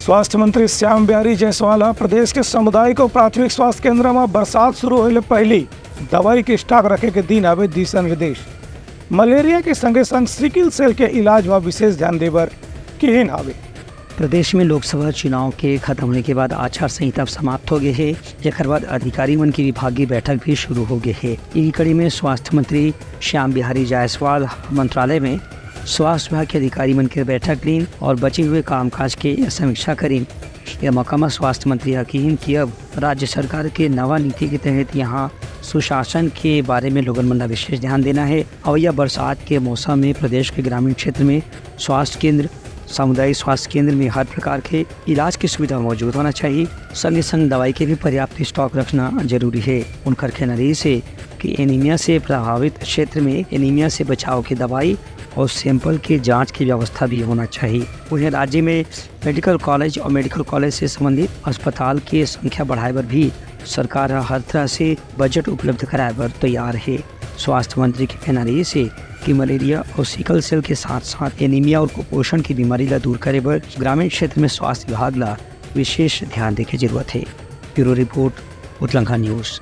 स्वास्थ्य मंत्री श्याम बिहारी जायसवाल प्रदेश के सामुदायिक और प्राथमिक स्वास्थ्य केंद्र में बरसात शुरू होने पहले दवाई के स्टॉक रखे के दिन आवे दिशा निर्देश। मलेरिया के संगे संग सिकल सेल के इलाज में विशेष ध्यान देवर केहन आवे। प्रदेश में लोकसभा चुनाव के खत्म होने के बाद आचार संहिता समाप्त हो गए है। जेकर बाद अधिकारी मन की विभागीय बैठक भी शुरू हो गई है। इसी कड़ी में स्वास्थ्य मंत्री श्याम बिहारी जायसवाल मंत्रालय में स्वास्थ्य विभाग के अधिकारी मन की बैठक ली और बचे हुए कामकाज की समीक्षा करी। यह मौका स्वास्थ्य मंत्री यकीन कि अब राज्य सरकार के नवा नीति के तहत यहाँ सुशासन के बारे में लोगों मन विशेष ध्यान देना है। और यह बरसात के मौसम में प्रदेश के ग्रामीण क्षेत्र में स्वास्थ्य केंद्र, सामुदायिक स्वास्थ्य केंद्र में हर प्रकार के इलाज की सुविधा मौजूद होना चाहिए। संगे संग दवाई के भी पर्याप्त स्टॉक रखना जरूरी है। उनका कहना है कि एनीमिया से प्रभावित क्षेत्र में एनीमिया से बचाव की दवाई और सैंपल के जांच की व्यवस्था भी होना चाहिए। उन्हें राज्य में मेडिकल कॉलेज और मेडिकल कॉलेज से संबंधित अस्पताल की संख्या बढ़ाए पर भी सरकार हर तरह से बजट उपलब्ध कराए पर तैयार है। स्वास्थ्य मंत्री के कहना है कि मलेरिया और सिकल सेल के साथ साथ एनीमिया और कुपोषण की बीमारी ला दूर करे पर ग्रामीण क्षेत्र में स्वास्थ्य विभाग ला विशेष ध्यान देने की जरूरत है। ब्यूरो रिपोर्ट, उतलंघा न्यूज़।